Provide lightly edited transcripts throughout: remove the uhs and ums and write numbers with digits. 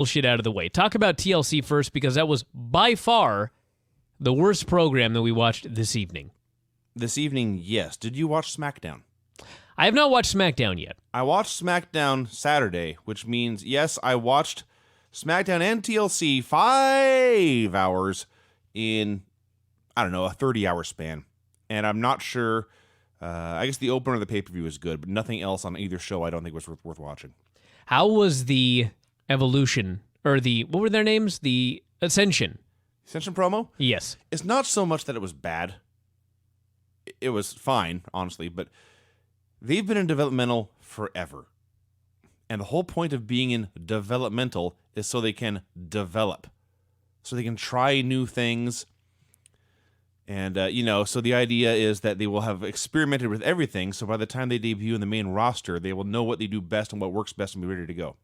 bullshit out of the way. Talk about TLC first, because that was by far the worst program that we watched this evening. This evening, yes. Did you watch SmackDown? I have not watched SmackDown yet. I watched SmackDown Saturday, which means, yes, I watched SmackDown and TLC 5 hours in, I don't know, a 30-hour span. And I'm not sure, I guess the opener of the pay-per-view was good, but nothing else on either show I don't think was worth watching. How was the Evolution, or what were their names? The Ascension. Ascension promo? Yes. It's not so much that it was bad. It was fine, honestly, but they've been in developmental forever. And the whole point of being in developmental is so they can develop. So they can try new things. And, so the idea is that they will have experimented with everything, so by the time they debut in the main roster, they will know what they do best and what works best and be ready to go.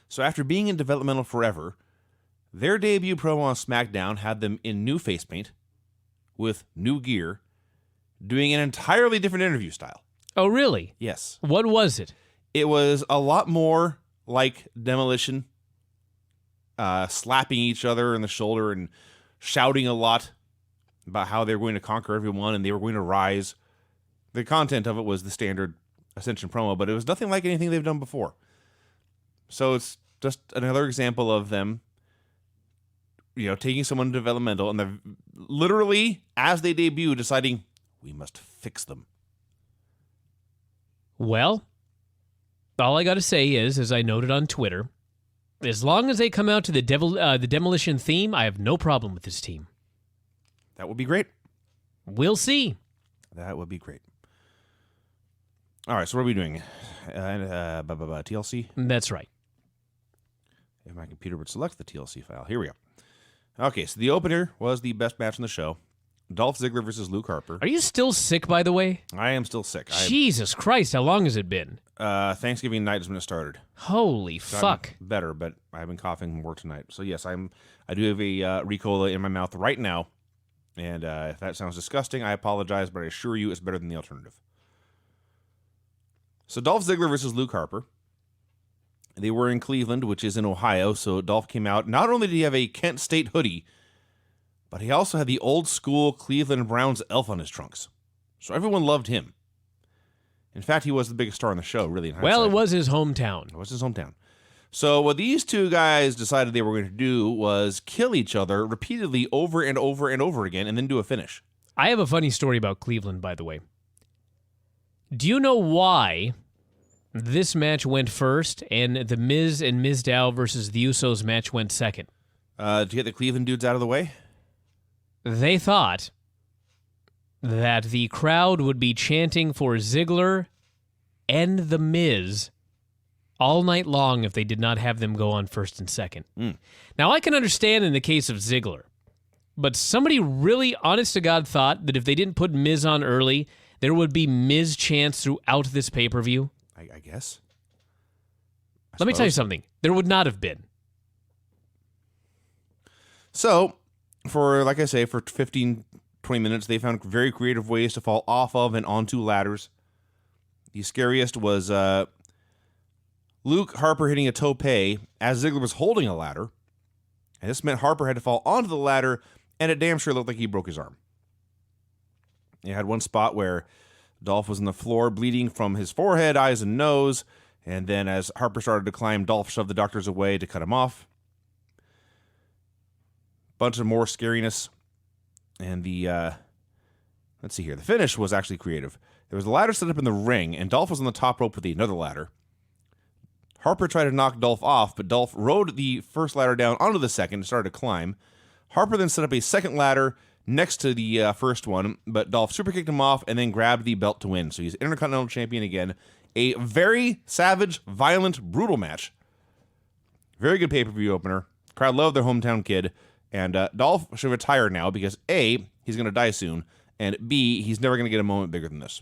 So after being in developmental forever, their debut promo on SmackDown had them in new face paint, with new gear, doing an entirely different interview style. Oh, really? Yes. What was it? It was a lot more like Demolition, slapping each other in the shoulder and shouting a lot about how they were going to conquer everyone and they were going to rise. The content of it was the standard Ascension promo, but it was nothing like anything they've done before. So it's just another example of them, taking someone developmental and they're literally, as they debut, deciding, we must fix them. Well, all I got to say is, as I noted on Twitter, as long as they come out to the Demolition theme, I have no problem with this team. That would be great. We'll see. That would be great. All right, so what are we doing? TLC? That's right. If my computer would select the TLC file. Here we go. Okay, so the opener was the best match on the show. Dolph Ziggler versus Luke Harper. Are you still sick, by the way? I am still sick. Jesus Christ, how long has it been? Thanksgiving night is when it started. Holy fuck. Better, but I've been coughing more tonight. So yes, I do have a Ricola in my mouth right now. And if that sounds disgusting, I apologize, but I assure you it's better than the alternative. So Dolph Ziggler versus Luke Harper. They were in Cleveland, which is in Ohio, so Dolph came out. Not only did he have a Kent State hoodie, but he also had the old school Cleveland Browns elf on his trunks. So everyone loved him. In fact, he was the biggest star on the show, really. In well, it was his hometown. It was his hometown. So what these two guys decided they were going to do was kill each other repeatedly over and over and over again and then do a finish. I have a funny story about Cleveland, by the way. Do you know why this match went first and the Miz and Mizdow versus the Usos match went second? To get the Cleveland dudes out of the way? They thought that the crowd would be chanting for Ziggler and the Miz all night long if they did not have them go on first and second. Now, I can understand in the case of Ziggler, but somebody really, honest to God, thought that if they didn't put Miz on early, there would be Miz chants throughout this pay-per-view. I guess. Let me tell you something. There would not have been. So, like I say, for 15, 20 minutes, they found very creative ways to fall off of and onto ladders. The scariest was Luke Harper hitting a tope as Ziggler was holding a ladder. And this meant Harper had to fall onto the ladder, and it damn sure looked like he broke his arm. You had one spot where Dolph was on the floor bleeding from his forehead, eyes, and nose. And then as Harper started to climb, Dolph shoved the doctors away to cut him off. Bunch of more scariness. And let's see here. The finish was actually creative. There was a ladder set up in the ring, and Dolph was on the top rope with another ladder. Harper tried to knock Dolph off, but Dolph rode the first ladder down onto the second and started to climb. Harper then set up a second ladder next to the first one, but Dolph super kicked him off and then grabbed the belt to win. So he's Intercontinental Champion again. A very savage, violent, brutal match. Very good pay-per-view opener. Crowd loved their hometown kid. And Dolph should retire now because A, he's going to die soon, and B, he's never going to get a moment bigger than this.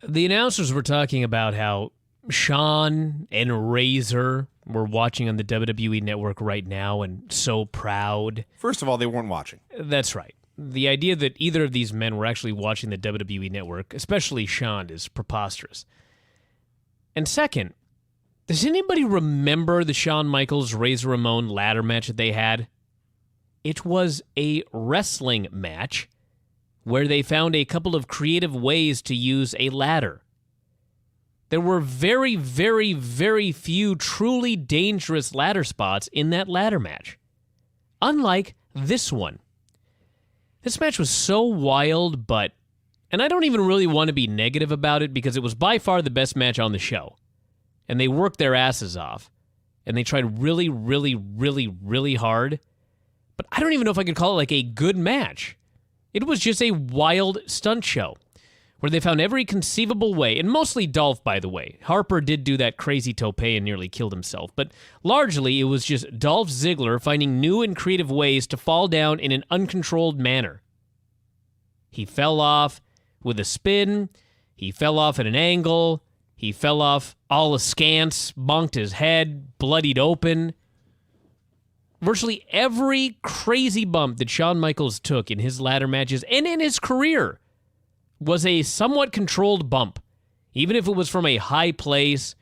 The announcers were talking about how Shawn and Razor were watching on the WWE Network right now and so proud. First of all, they weren't watching. That's right. The idea that either of these men were actually watching the WWE Network, especially Shawn, is preposterous. And second, Does anybody remember the Shawn Michaels Razor Ramon ladder match that they had? It was a wrestling match where they found a couple of creative ways to use a ladder. There were very, very, very few truly dangerous ladder spots in that ladder match. Unlike this one. This match was so wild, and I don't even really want to be negative about it because it was by far the best match on the show. And they worked their asses off. And they tried really, really, really, really hard. But I don't even know if I could call it like a good match. It was just a wild stunt show where they found every conceivable way, and mostly Dolph, by the way. Harper did do that crazy tope and nearly killed himself, but largely it was just Dolph Ziggler finding new and creative ways to fall down in an uncontrolled manner. He fell off with a spin, he fell off at an angle, he fell off all askance, bonked his head, bloodied open. Virtually every crazy bump that Shawn Michaels took in his ladder matches and in his career was a somewhat controlled bump, even if it was from a high place,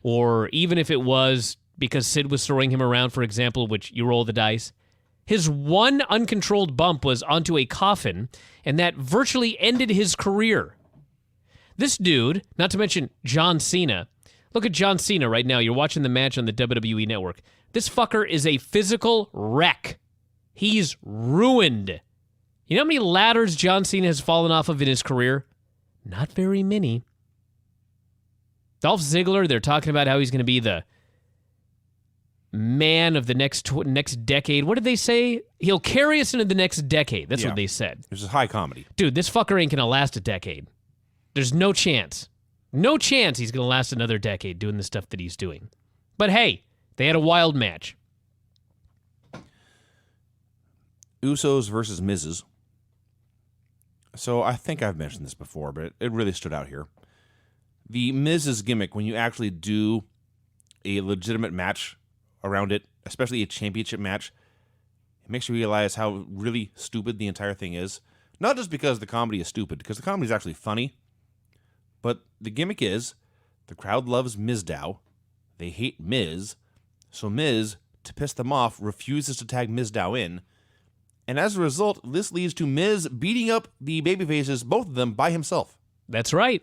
or even if it was because Sid was throwing him around, for example, which you roll the dice. His one uncontrolled bump was onto a coffin, and that virtually ended his career. This dude, not to mention John Cena, look at John Cena right now. You're watching the match on the WWE Network. This fucker is a physical wreck. He's ruined. You know how many ladders John Cena has fallen off of in his career? Not very many. Dolph Ziggler, they're talking about how he's going to be the man of the next decade. What did they say? He'll carry us into the next decade. That's what they said. This is high comedy. Dude, this fucker ain't going to last a decade. There's no chance. No chance he's going to last another decade doing the stuff that he's doing. But hey, they had a wild match. Usos versus Mizes. So I think I've mentioned this before, but it really stood out here. The Miz's gimmick, when you actually do a legitimate match around it, especially a championship match, it makes you realize how really stupid the entire thing is. Not just because the comedy is stupid, because the comedy is actually funny, but the gimmick is the crowd loves Mizdow, they hate Miz, so Miz, to piss them off, refuses to tag Mizdow in, and as a result, this leads to Miz beating up the babyfaces, both of them, by himself. That's right.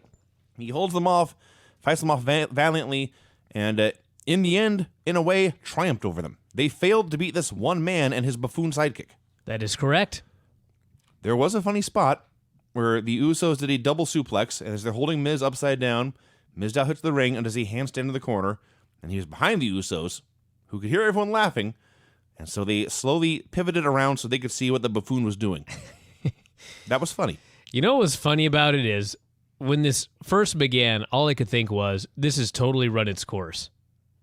He holds them off, fights them off valiantly, and in the end, in a way, triumphed over them. They failed to beat this one man and his buffoon sidekick. That is correct. There was a funny spot where the Usos did a double suplex, and as they're holding Miz upside down, Mizdow hits the ring and does a handstand in the corner, and he was behind the Usos, who could hear everyone laughing, and so they slowly pivoted around so they could see what the buffoon was doing. That was funny. You know what was funny about it is, when this first began, all I could think was, this has totally run its course.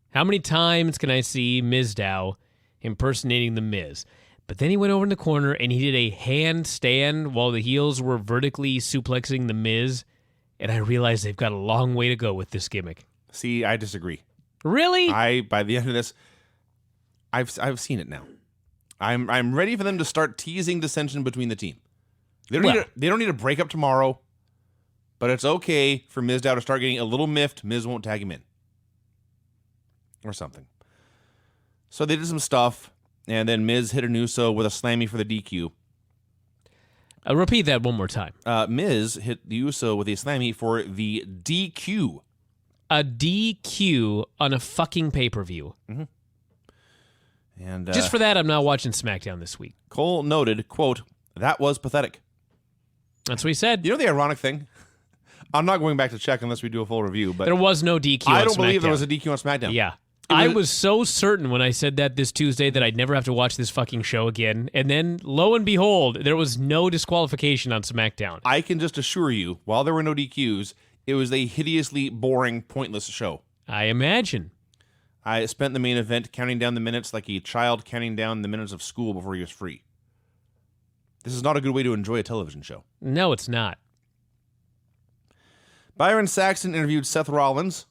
How many times can I see Mizdow impersonating the Miz? But then he went over in the corner and he did a handstand while the heels were vertically suplexing the Miz, and I realized they've got a long way to go with this gimmick. See, I disagree. Really? By the end of this, I've seen it now. I'm ready for them to start teasing dissension between the team. They don't need to break up tomorrow, but it's okay for Mizdow to start getting a little miffed. Miz won't tag him in. Or something. So they did some stuff, and then Miz hit an Uso with a slammy for the DQ. Repeat that one more time. Miz hit the Uso with a slammy for the DQ. A DQ on a fucking pay-per-view. Mm-hmm. And just for that, I'm not watching SmackDown this week. Cole noted, quote, "That was pathetic." That's what he said. You know the ironic thing? I'm not going back to check unless we do a full review, but there was no DQ on SmackDown. I don't believe there was a DQ on SmackDown. Yeah. I was so certain when I said that this Tuesday that I'd never have to watch this fucking show again. And then, lo and behold, there was no disqualification on SmackDown. I can just assure you, while there were no DQs, it was a hideously boring, pointless show. I imagine. I spent the main event counting down the minutes like a child counting down the minutes of school before he was free. This is not a good way to enjoy a television show. No, it's not. Byron Saxton interviewed Seth Rollins.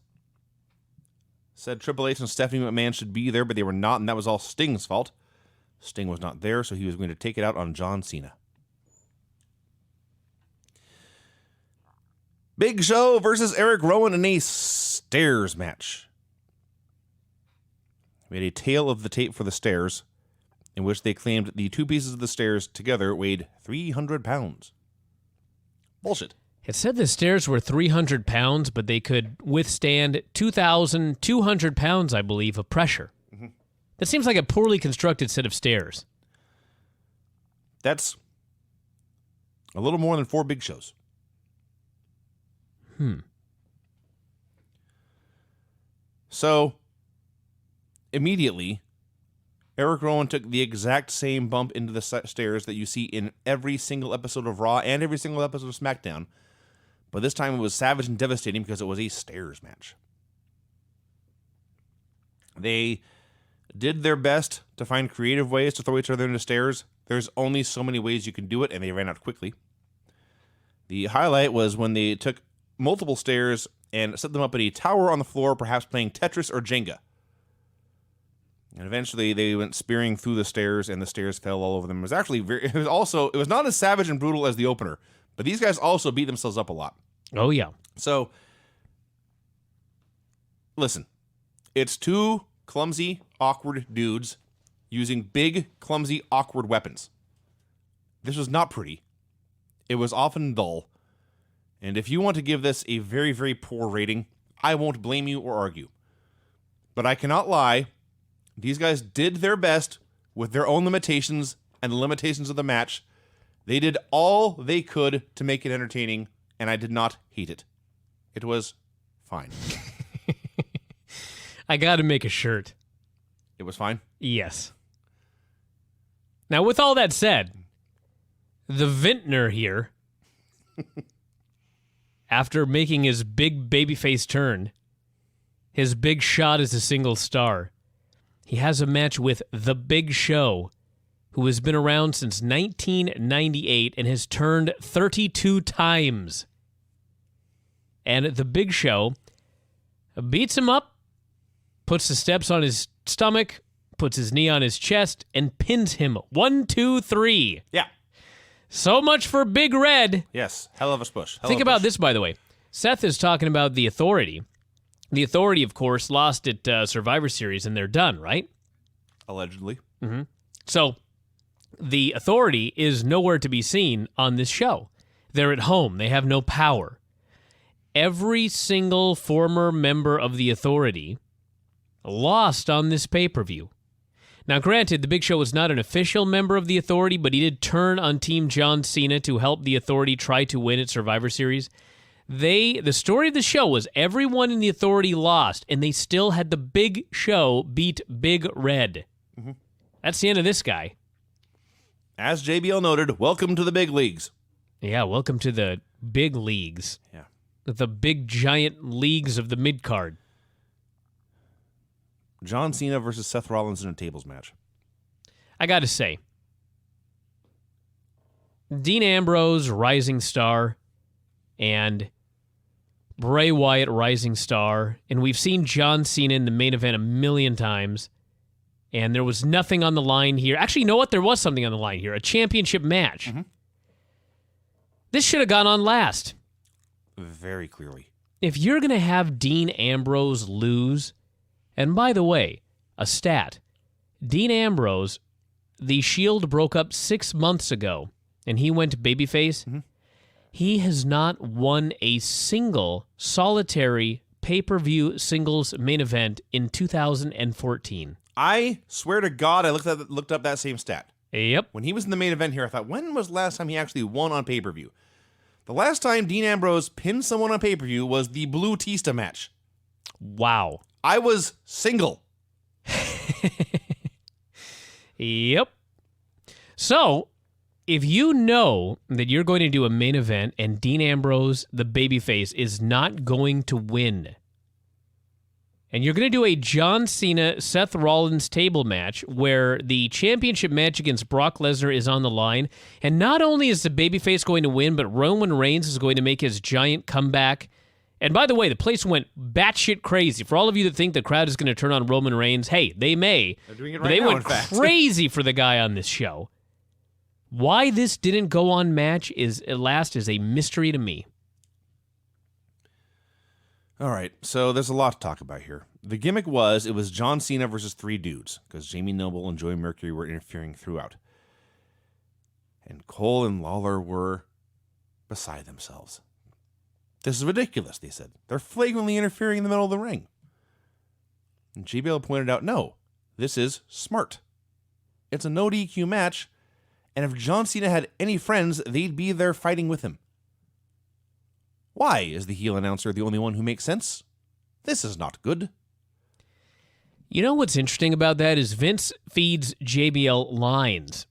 Said Triple H and Stephanie McMahon should be there, but they were not, and that was all Sting's fault. Sting was not there, so he was going to take it out on John Cena. Big Show versus Eric Rowan in a stairs match. made a tale of the tape for the stairs, in which they claimed the two pieces of the stairs together weighed 300 pounds. Bullshit. It said the stairs were 300 pounds, but they could withstand 2,200 pounds, I believe, of pressure. Mm-hmm. That seems like a poorly constructed set of stairs. That's a little more than 4 big shows. So, immediately, Eric Rowan took the exact same bump into the stairs that you see in every single episode of Raw and every single episode of SmackDown. But this time it was savage and devastating because it was a stairs match. They did their best to find creative ways to throw each other into stairs. There's only so many ways you can do it, and they ran out quickly. The highlight was when they took multiple stairs and set them up in a tower on the floor, perhaps playing Tetris or Jenga. And eventually they went spearing through the stairs, and the stairs fell all over them. It was actually it was not as savage and brutal as the opener, but these guys also beat themselves up a lot. Oh, yeah. So, listen, it's 2 clumsy, awkward dudes using big, clumsy, awkward weapons. This was not pretty. It was often dull. And if you want to give this a very, very poor rating, I won't blame you or argue. But I cannot lie. These guys did their best with their own limitations and the limitations of the match. They did all they could to make it entertaining, and I did not hate it. It was fine. I got to make a shirt. It was fine? Yes. Now, with all that said, the Vintner here, after making his big babyface turn, his big shot as a single star, he has a match with The Big Show, who has been around since 1998 and has turned 32 times. And The Big Show beats him up, puts the steps on his stomach, puts his knee on his chest, and pins him. 1, 2, 3. Yeah. So much for Big Red. Yes. Hell of a push. Think about this, by the way. Seth is talking about the Authority. The Authority, of course, lost at Survivor Series, and they're done, right? Allegedly. Mm-hmm. So, the Authority is nowhere to be seen on this show. They're at home. They have no power. Every single former member of the Authority lost on this pay-per-view. Now, granted, the Big Show was not an official member of the Authority, but he did turn on Team John Cena to help the Authority try to win at Survivor Series. The story of the show was everyone in the Authority lost, and they still had the Big Show beat Big Red. Mm-hmm. That's the end of this guy. As JBL noted, welcome to the big leagues. Yeah, welcome to the big leagues. Yeah. The big, giant leagues of the mid-card. John Cena versus Seth Rollins in a tables match. I got to say, Dean Ambrose, rising star, and Bray Wyatt, rising star, and we've seen John Cena in the main event a million times, and there was nothing on the line here. Actually, you know what? There was something on the line here, a championship match. Mm-hmm. This should have gone on last. Very clearly. If you're going to have Dean Ambrose lose, and by the way, a stat, Dean Ambrose, the Shield broke up 6 months ago, and he went babyface. Mm-hmm. He has not won a single solitary pay-per-view singles main event in 2014. I swear to God, I looked up that same stat. Yep. When he was in the main event here, I thought, when was the last time he actually won on pay-per-view? The last time Dean Ambrose pinned someone on pay-per-view was the Blue Tista match. Wow. I was single. Yep. So, if you know that you're going to do a main event and Dean Ambrose, the babyface, is not going to win, and you're going to do a John Cena, Seth Rollins table match where the championship match against Brock Lesnar is on the line, and not only is the babyface going to win, but Roman Reigns is going to make his giant comeback. And by the way, the place went batshit crazy. For all of you that think the crowd is going to turn on Roman Reigns, hey, they may. They're doing it but right they now, went in fact. crazy for the guy on this show. Why this didn't go on match is a mystery to me. All right, so there's a lot to talk about here. The gimmick was, it was John Cena versus 3 dudes, because Jamie Noble and Joey Mercury were interfering throughout. And Cole and Lawler were beside themselves. This is ridiculous, they said. They're flagrantly interfering in the middle of the ring. And JBL pointed out, no, this is smart. It's a no DQ match, and if John Cena had any friends, they'd be there fighting with him. Why is the heel announcer the only one who makes sense? This is not good. You know what's interesting about that is Vince feeds JBL lines.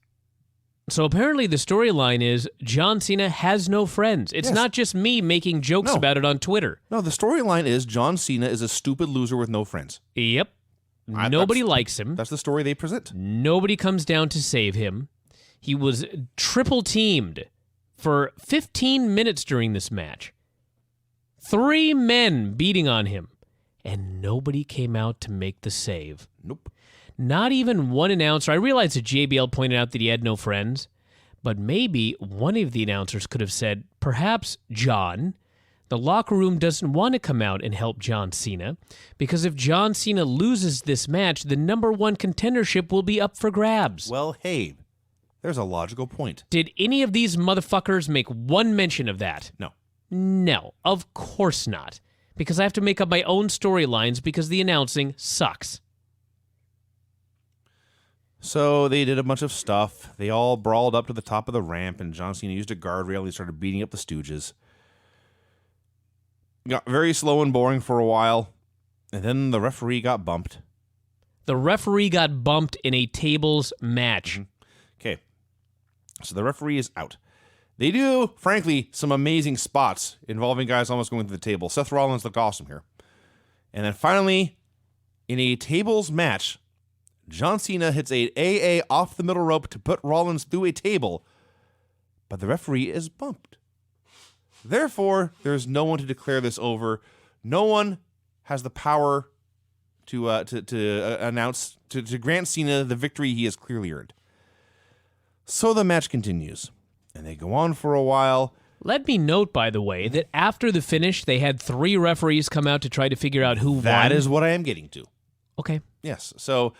So apparently the storyline is John Cena has no friends. It's not just me making jokes about it on Twitter. No, the storyline is John Cena is a stupid loser with no friends. Yep. Nobody likes him. That's the story they present. Nobody comes down to save him. He was triple teamed for 15 minutes during this match. 3 men beating on him. And nobody came out to make the save. Nope. Not even one announcer. I realize that JBL pointed out that he had no friends, but maybe one of the announcers could have said, perhaps John, the locker room doesn't want to come out and help John Cena, because if John Cena loses this match, the #1 contendership will be up for grabs. Well, hey, there's a logical point. Did any of these motherfuckers make one mention of that? No. No, of course not. Because I have to make up my own storylines because the announcing sucks. So they did a bunch of stuff. They all brawled up to the top of the ramp, and John Cena used a guardrail. He started beating up the Stooges. Got very slow and boring for a while, and then the referee got bumped. The referee got bumped in a tables match. Okay, so the referee is out. They do, frankly, some amazing spots involving guys almost going to the table. Seth Rollins looked awesome here. And then finally, in a tables match, John Cena hits a AA off the middle rope to put Rollins through a table, but the referee is bumped. Therefore, there's no one to declare this over. No one has the power to announce, to grant Cena the victory he has clearly earned. So the match continues. And they go on for a while. Let me note, by the way, that after the finish, they had 3 referees come out to try to figure out who won. That is what I am getting to. Okay. Yes. So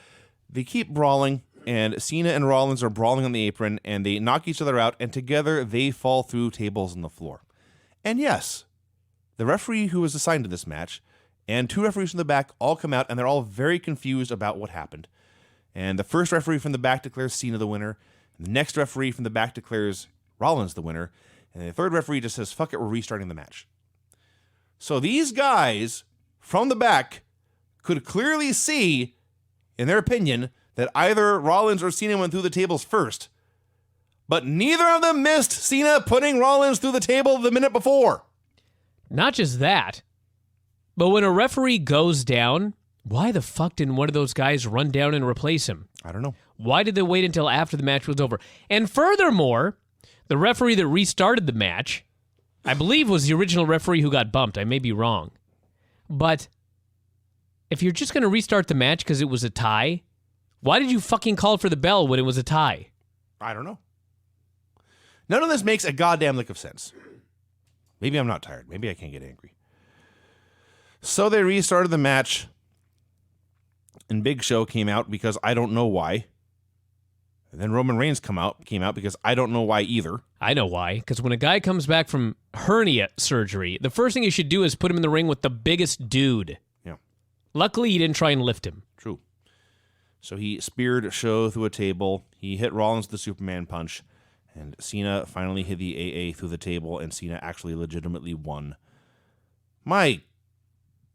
they keep brawling, and Cena and Rollins are brawling on the apron, and they knock each other out, and together they fall through tables on the floor. And yes, the referee who was assigned to this match and 2 referees from the back all come out, and they're all very confused about what happened. And the first referee from the back declares Cena the winner. And the next referee from the back declares Rollins the winner, and the third referee just says, fuck it, we're restarting the match. So these guys from the back could clearly see, in their opinion, that either Rollins or Cena went through the tables first, but neither of them missed Cena putting Rollins through the table the minute before. Not just that, but when a referee goes down, why the fuck didn't one of those guys run down and replace him? I don't know. Why did they wait until after the match was over? And furthermore, the referee that restarted the match, I believe, was the original referee who got bumped. I may be wrong. But if you're just going to restart the match because it was a tie, why did you fucking call for the bell when it was a tie? I don't know. None of this makes a goddamn lick of sense. Maybe I'm not tired. Maybe I can't get angry. So they restarted the match, and Big Show came out because I don't know why. And then Roman Reigns came out because I don't know why either. I know why. Because when a guy comes back from hernia surgery, the first thing you should do is put him in the ring with the biggest dude. Yeah. Luckily, you didn't try and lift him. True. So he speared Show through a table. He hit Rollins with the Superman punch. And Cena finally hit the AA through the table, and Cena actually legitimately won. My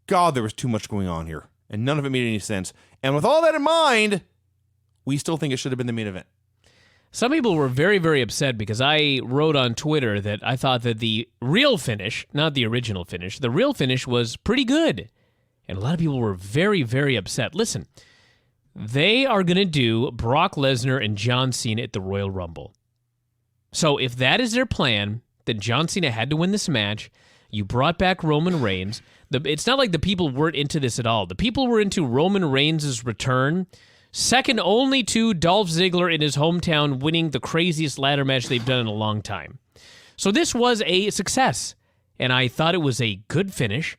God, there was too much going on here. And none of it made any sense. And with all that in mind, we still think it should have been the main event. Some people were very, very upset because I wrote on Twitter that I thought that the real finish, not the original finish, the real finish was pretty good. And a lot of people were very, very upset. Listen, they are going to do Brock Lesnar and John Cena at the Royal Rumble. So if that is their plan, then John Cena had to win this match. You brought back Roman Reigns. It's not like the people weren't into this at all. The people were into Roman Reigns' return, second only to Dolph Ziggler in his hometown winning the craziest ladder match they've done in a long time. So this was a success, and I thought it was a good finish,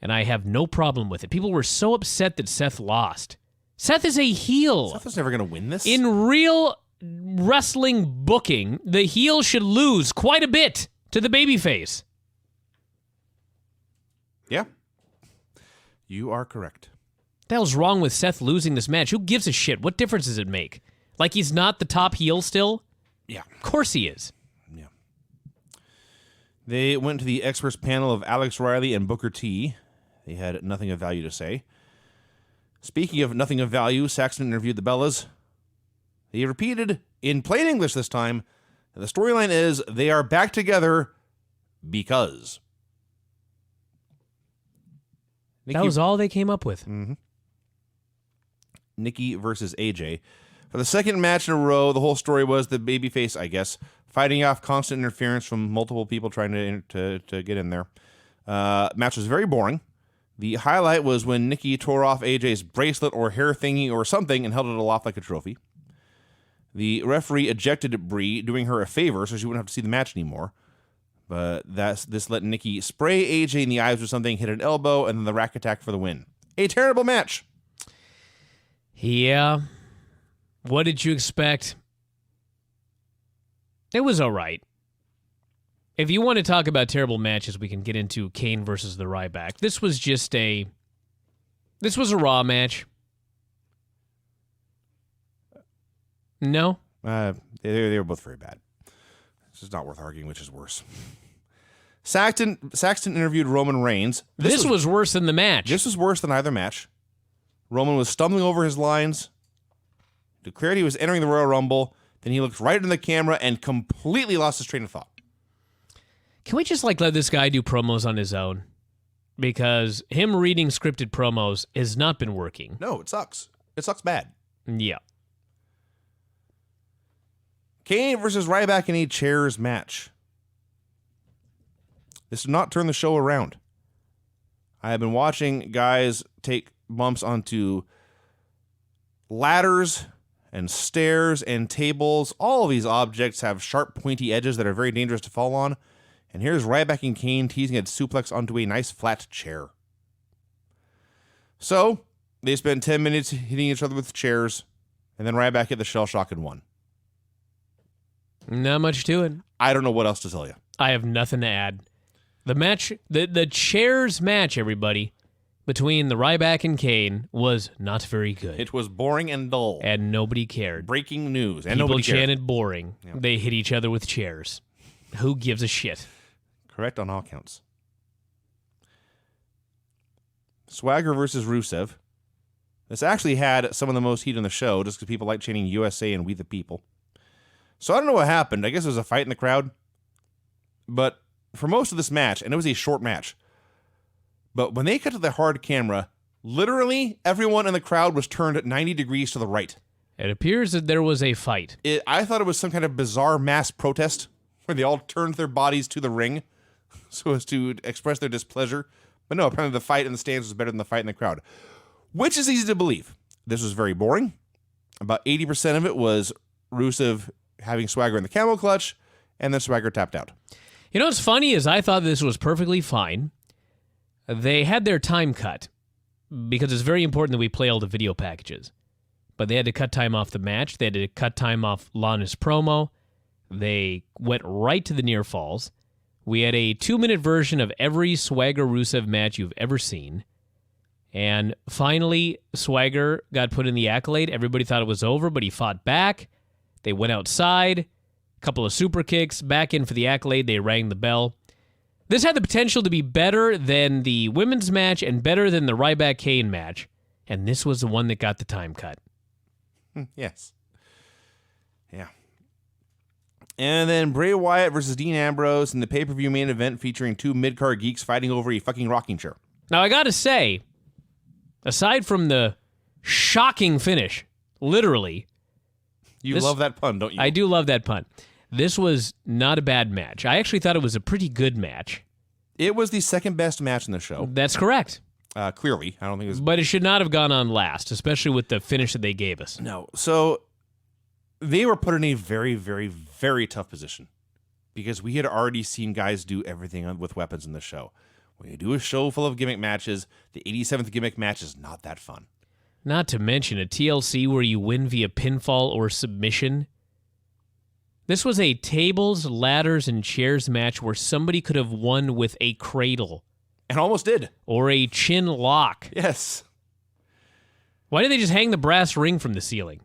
and I have no problem with it. People were so upset that Seth lost. Seth is a heel. Seth was never going to win this. In real wrestling booking, the heel should lose quite a bit to the babyface. Yeah. You are correct. What the hell's wrong with Seth losing this match? Who gives a shit? What difference does it make? Like he's not the top heel still? Yeah. Of course he is. Yeah. They went to the experts panel of Alex Riley and Booker T. They had nothing of value to say. Speaking of nothing of value, Saxton interviewed the Bellas. He repeated, in plain English this time, that the storyline is they are back together because. That was all they came up with. Mm-hmm. Nikki versus AJ. For the second match in a row, the whole story was the babyface, I guess, fighting off constant interference from multiple people trying to get in there. Match was very boring. The highlight was when Nikki tore off AJ's bracelet or hair thingy or something and held it aloft like a trophy. The referee ejected Brie, doing her a favor so she wouldn't have to see the match anymore. But this let Nikki spray AJ in the eyes with something, hit an elbow, and then the rack attack for the win. A terrible match. Yeah. What did you expect? It was all right. If you want to talk about terrible matches, we can get into Kane versus the Ryback. This was a Raw match. No? They were both very bad. It's just not worth arguing which is worse. Saxton interviewed Roman Reigns. This was worse than the match. This was worse than either match. Roman was stumbling over his lines, declared he was entering the Royal Rumble, then he looked right in the camera and completely lost his train of thought. Can we just let this guy do promos on his own? Because him reading scripted promos has not been working. No, it sucks. It sucks bad. Yeah. Kane versus Ryback in a chairs match. This did not turn the show around. I have been watching guys take bumps onto ladders and stairs and tables. All of these objects have sharp, pointy edges that are very dangerous to fall on. And here's Ryback and Kane teasing a suplex onto a nice flat chair. So, they spent 10 minutes hitting each other with chairs, and then Ryback hit the shell shock and won. Not much to it. I don't know what else to tell you. I have nothing to add. The match, the chairs match, everybody, between the Ryback and Kane was not very good. It was boring and dull. And nobody cared. Breaking news. And People nobody cared. chanted boring. Yep. They hit each other with chairs. Who gives a shit? Correct on all counts. Swagger versus Rusev. This actually had some of the most heat on the show just because people like chanting USA and We the People. So I don't know what happened. I guess there was a fight in the crowd. But for most of this match, and it was a short match, but when they cut to the hard camera, literally everyone in the crowd was turned 90 degrees to the right. It appears that there was a fight. I thought it was some kind of bizarre mass protest where they all turned their bodies to the ring so as to express their displeasure. But no, apparently the fight in the stands was better than the fight in the crowd, which is easy to believe. This was very boring. About 80% of it was Rusev having Swagger in the camel clutch, and then Swagger tapped out. You know what's funny is I thought this was perfectly fine. They had their time cut because it's very important that we play all the video packages. But they had to cut time off the match. They had to cut time off Lana's promo. They went right to the near falls. We had a 2-minute version of every Swagger Rusev match you've ever seen. And finally, Swagger got put in the accolade. Everybody thought it was over, but he fought back. They went outside, a couple of super kicks, back in for the accolade. They rang the bell. This had the potential to be better than the women's match and better than the Ryback-Kane match. And this was the one that got the time cut. Yes. Yeah. And then Bray Wyatt versus Dean Ambrose in the pay-per-view main event featuring two mid-card geeks fighting over a fucking rocking chair. Now, I gotta say, aside from the shocking finish, literally... You love that pun, don't you? I do love that pun. This was not a bad match. I actually thought it was a pretty good match. It was the second best match in the show. That's correct. Clearly. I don't think it was... But it should not have gone on last, especially with the finish that they gave us. No. So, they were put in a very, very, very tough position because we had already seen guys do everything with weapons in the show. when you do a show full of gimmick matches, the 87th gimmick match is not that fun. Not to mention a TLC where you win via pinfall or submission. This was a tables, ladders, and chairs match where somebody could have won with a cradle. And almost did. Or a chin lock. Yes. Why did they just hang the brass ring from the ceiling?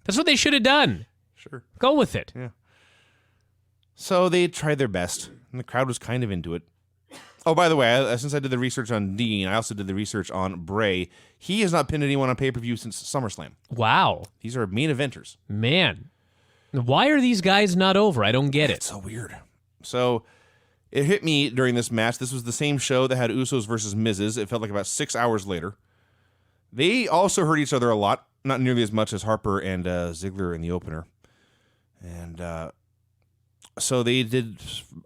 That's what they should have done. Sure. Go with it. Yeah. So they tried their best, and the crowd was kind of into it. Oh, by the way, since I did the research on Dean, I also did the research on Bray. He has not pinned anyone on pay-per-view since SummerSlam. Wow. These are main eventers. Man. Why are these guys not over? I don't get it. It's so weird. So it hit me during this match. This was the same show that had Usos versus Mizes. It felt like about 6 hours later. They also hurt each other a lot, not nearly as much as Harper and Ziggler in the opener. And so they did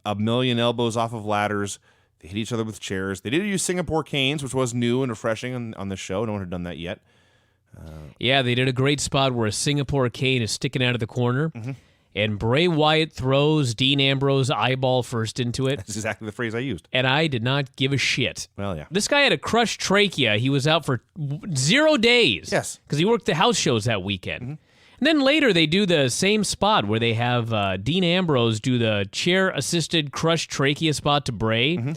a million elbows off of ladders. They hit each other with chairs. They did use Singapore canes, which was new and refreshing on the show. No one had done that yet. Yeah, they did a great spot where a Singapore cane is sticking out of the corner, and Bray Wyatt throws Dean Ambrose's eyeball first into it. That's exactly the phrase I used. And I did not give a shit. Well, yeah. This guy had a crushed trachea. He was out for 0 days. Yes. Because he worked the house shows that weekend. And then later they do the same spot where they have Dean Ambrose do the chair-assisted crushed trachea spot to Bray.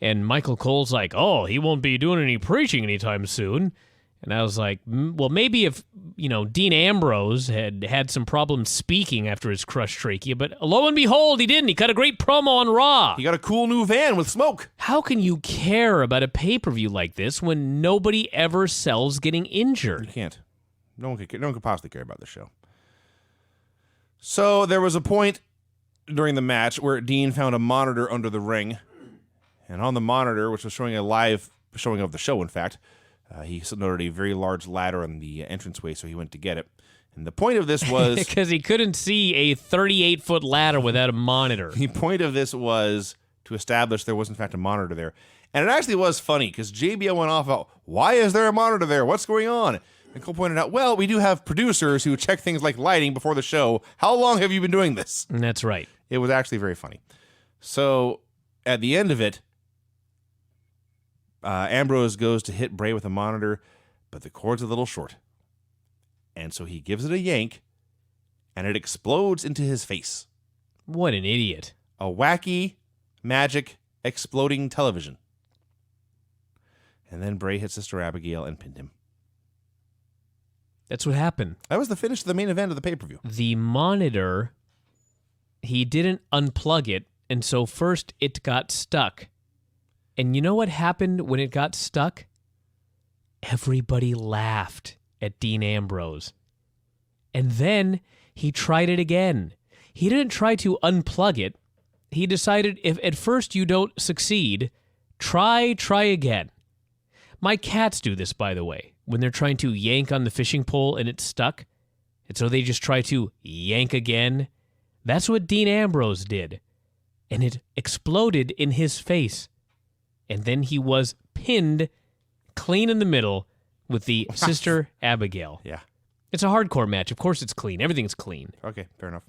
And Michael Cole's like, oh, he won't be doing any preaching anytime soon. And I was like, well, maybe if, Dean Ambrose had some problems speaking after his crushed trachea, but lo and behold, he didn't. He cut a great promo on Raw. He got a cool new van with smoke. How can you care about a pay-per-view like this when nobody ever sells getting injured? You can't. No one could possibly care about the show. So there was a point during the match where Dean found a monitor under the ring. And on the monitor, which was showing a live showing of the show, in fact, he noted a very large ladder on the entranceway, so he went to get it. And the point of this was... Because he couldn't see a 38-foot ladder without a monitor. The point of this was to establish there was, in fact, a monitor there. And it actually was funny, because JBL went off about, why is there a monitor there? What's going on? And Cole pointed out, well, we do have producers who check things like lighting before the show. How long have you been doing this? And that's right. It was actually very funny. So, at the end of it, Ambrose goes to hit Bray with a monitor, but the cord's a little short. And so he gives it a yank, and it explodes into his face. What an idiot. A wacky, magic, exploding television. And then Bray hit Sister Abigail and pinned him. That's what happened. That was the finish of the main event of the pay-per-view. The monitor, he didn't unplug it, and so first it got stuck. And you know what happened when it got stuck? Everybody laughed at Dean Ambrose. And then he tried it again. He didn't try to unplug it. He decided if at first you don't succeed, try again. My cats do this, by the way, when they're trying to yank on the fishing pole and it's stuck. And so they just try to yank again. That's what Dean Ambrose did. And it exploded in his face. And then he was pinned clean in the middle with the Sister Abigail. Yeah. It's a hardcore match. Of course it's clean. Everything's clean. Okay, fair enough.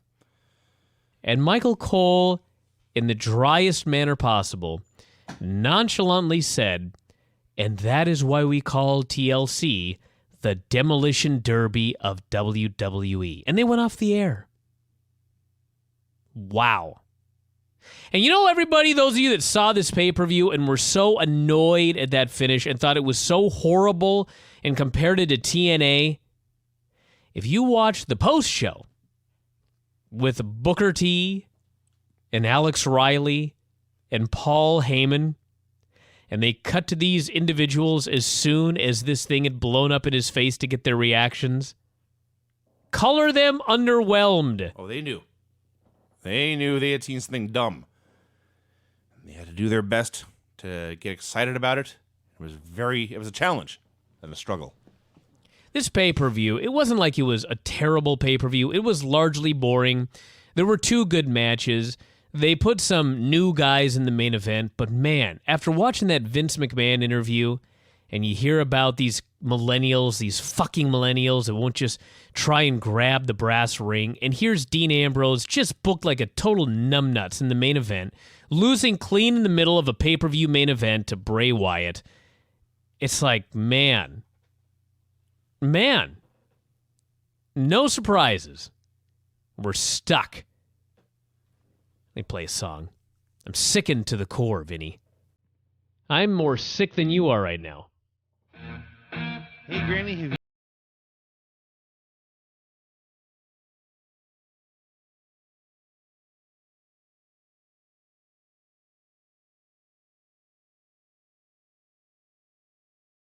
And Michael Cole, in the driest manner possible, nonchalantly said, and that is why we call TLC the Demolition Derby of WWE. And they went off the air. Wow. And you know, everybody, those of you that saw this pay-per-view and were so annoyed at that finish and thought it was so horrible and compared it to TNA, if you watch the post-show with Booker T and Alex Riley and Paul Heyman, and they cut to these individuals as soon as this thing had blown up in his face to get their reactions, color them underwhelmed. Oh, they knew. They knew they had seen something dumb. They had to do their best to get excited about it. It was a challenge and a struggle. This pay-per-view, it wasn't like it was a terrible pay-per-view. It was largely boring. There were 2 good matches. They put some new guys in the main event, but man, after watching that Vince McMahon interview, and you hear about these millennials, these fucking millennials that won't just try and grab the brass ring, and here's Dean Ambrose just booked like a total numbnuts in the main event, losing clean in the middle of a pay-per-view main event to Bray Wyatt. It's like, man, no surprises. We're stuck. Let me play a song. I'm sickened to the core, Vinny. I'm more sick than you are right now. Hey, Granny, have